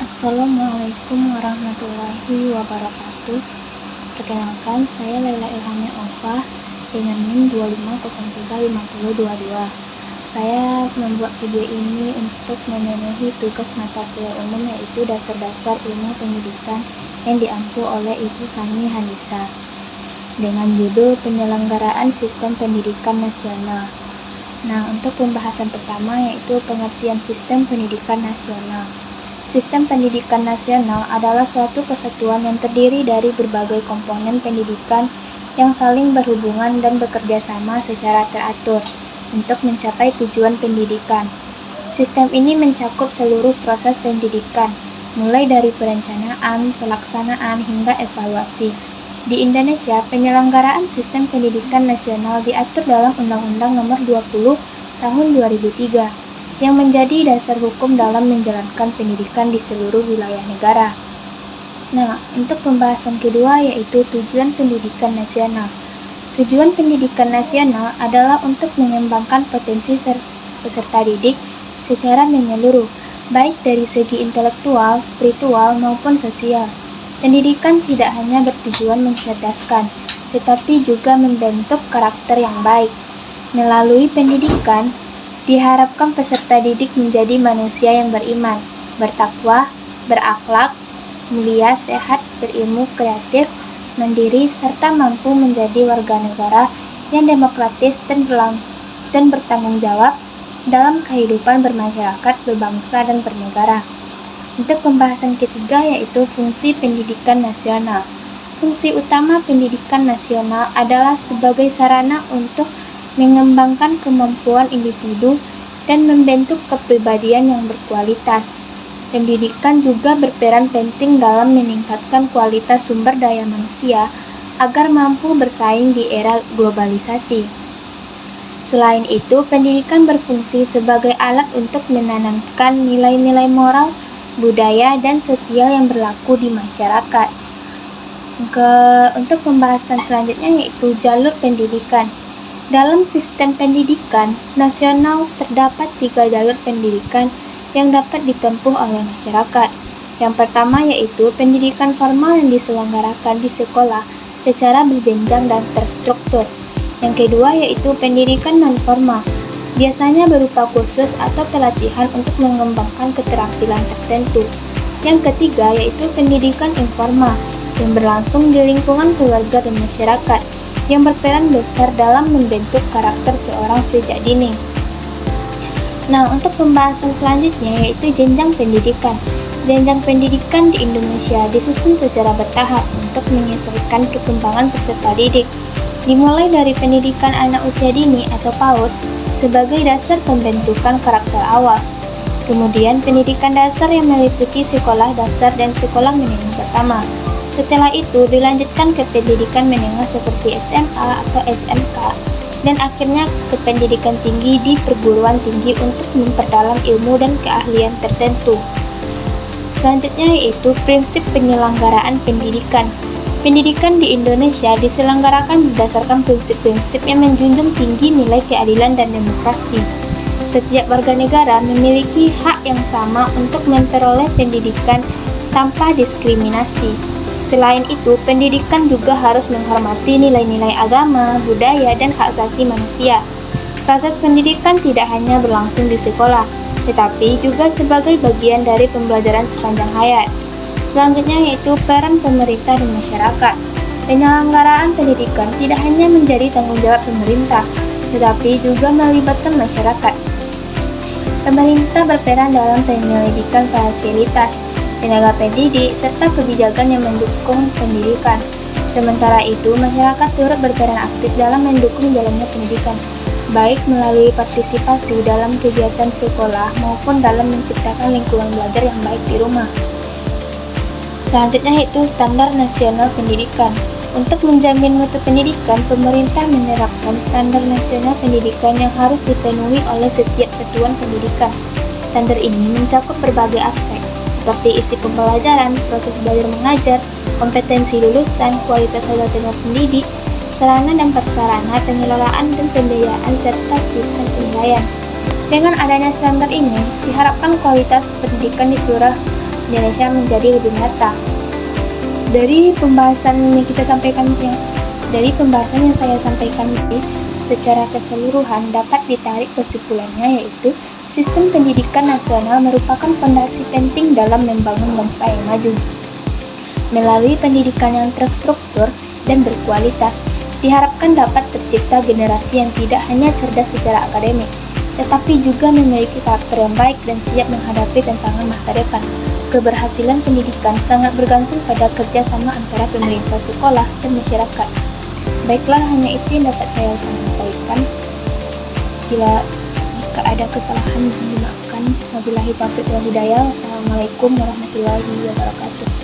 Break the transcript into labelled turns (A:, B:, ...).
A: Assalamualaikum warahmatullahi wabarakatuh. Perkenalkan, saya Laila Ilhamia Alfa dengan NIM 25035022. Saya membuat video ini untuk memenuhi tugas mata kuliah umum, yaitu dasar-dasar ilmu pendidikan yang diampu oleh Ibu Fahmi Handisa dengan judul Penyelenggaraan Sistem Pendidikan Nasional. Nah, untuk pembahasan pertama yaitu pengertian sistem pendidikan nasional. Sistem pendidikan nasional adalah suatu kesatuan yang terdiri dari berbagai komponen pendidikan yang saling berhubungan dan bekerja sama secara teratur untuk mencapai tujuan pendidikan. Sistem ini mencakup seluruh proses pendidikan, mulai dari perencanaan, pelaksanaan, hingga evaluasi. Di Indonesia, penyelenggaraan sistem pendidikan nasional diatur dalam Undang-Undang Nomor 20 Tahun 2003 yang menjadi dasar hukum dalam menjalankan pendidikan di seluruh wilayah negara. Nah, untuk pembahasan kedua yaitu tujuan pendidikan nasional. Tujuan pendidikan nasional adalah untuk mengembangkan potensi peserta didik secara menyeluruh, baik dari segi intelektual, spiritual, maupun sosial. Pendidikan tidak hanya bertujuan mencerdaskan, tetapi juga membentuk karakter yang baik. Melalui pendidikan, diharapkan peserta didik menjadi manusia yang beriman, bertakwa, berakhlak, mulia, sehat, berilmu, kreatif, mandiri, serta mampu menjadi warga negara yang demokratis dan bertanggung jawab dalam kehidupan bermasyarakat, berbangsa, dan bernegara. Untuk pembahasan ketiga yaitu fungsi pendidikan nasional. Fungsi utama pendidikan nasional adalah sebagai sarana untuk mengembangkan kemampuan individu dan membentuk kepribadian yang berkualitas. Pendidikan juga berperan penting dalam meningkatkan kualitas sumber daya manusia agar mampu bersaing di era globalisasi. Selain itu, pendidikan berfungsi sebagai alat untuk menanamkan nilai-nilai moral, budaya, dan sosial yang berlaku di masyarakat. Untuk pembahasan selanjutnya yaitu jalur pendidikan. Dalam sistem pendidikan nasional terdapat 3 jalur pendidikan yang dapat ditempuh oleh masyarakat. Yang pertama yaitu pendidikan formal yang diselenggarakan di sekolah secara berjenjang dan terstruktur. Yang kedua yaitu pendidikan non-formal, biasanya berupa kursus atau pelatihan untuk mengembangkan keterampilan tertentu. Yang ketiga yaitu pendidikan informal yang berlangsung di lingkungan keluarga dan masyarakat, yang berperan besar dalam membentuk karakter seorang sejak dini. Nah, untuk pembahasan selanjutnya yaitu jenjang pendidikan. Jenjang pendidikan di Indonesia disusun secara bertahap untuk menyesuaikan perkembangan peserta didik. Dimulai dari pendidikan anak usia dini atau PAUD sebagai dasar pembentukan karakter awal. Kemudian pendidikan dasar yang meliputi sekolah dasar dan sekolah menengah pertama. Setelah itu dilanjutkan ke pendidikan menengah seperti SMA atau SMK, dan akhirnya ke pendidikan tinggi di perguruan tinggi untuk memperdalam ilmu dan keahlian tertentu. Selanjutnya yaitu prinsip penyelenggaraan pendidikan. Pendidikan di Indonesia diselenggarakan berdasarkan prinsip-prinsip yang menjunjung tinggi nilai keadilan dan demokrasi. Setiap warga negara memiliki hak yang sama untuk memperoleh pendidikan tanpa diskriminasi. Selain itu, pendidikan juga harus menghormati nilai-nilai agama, budaya, dan hak asasi manusia. Proses pendidikan tidak hanya berlangsung di sekolah, tetapi juga sebagai bagian dari pembelajaran sepanjang hayat. Selanjutnya yaitu peran pemerintah dan masyarakat. Penyelenggaraan pendidikan tidak hanya menjadi tanggung jawab pemerintah, tetapi juga melibatkan masyarakat. Pemerintah berperan dalam penyelidikan fasilitas, tenaga pendidik, serta kebijakan yang mendukung pendidikan. Sementara itu, masyarakat turut berperan aktif dalam mendukung jalannya pendidikan, baik melalui partisipasi dalam kegiatan sekolah maupun dalam menciptakan lingkungan belajar yang baik di rumah. Selanjutnya yaitu standar nasional pendidikan. Untuk menjamin mutu pendidikan, pemerintah menerapkan standar nasional pendidikan yang harus dipenuhi oleh setiap satuan pendidikan. Standar ini mencakup berbagai aspek, seperti isi pembelajaran, proses belajar mengajar, kompetensi lulusan, kualitas hasil pendidik, sarana dan prasarana, pengelolaan dan pembiayaan, serta sistem penilaian. Dengan adanya standar ini, diharapkan kualitas pendidikan di seluruh Indonesia menjadi lebih nyata. Dari pembahasan yang saya sampaikan ini, secara keseluruhan dapat ditarik kesimpulannya, yaitu sistem pendidikan nasional merupakan fondasi penting dalam membangun bangsa yang maju. Melalui pendidikan yang terstruktur dan berkualitas, diharapkan dapat tercipta generasi yang tidak hanya cerdas secara akademik, tetapi juga memiliki karakter yang baik dan siap menghadapi tantangan masa depan. Keberhasilan pendidikan sangat bergantung pada kerjasama antara pemerintah, sekolah, dan masyarakat. Baiklah, hanya itu yang dapat saya sampaikan. Jika ada kesalahan, mohon dimaafkan. Wabillahi taufiq wal hidayah. Wassalamualaikum warahmatullahi wabarakatuh.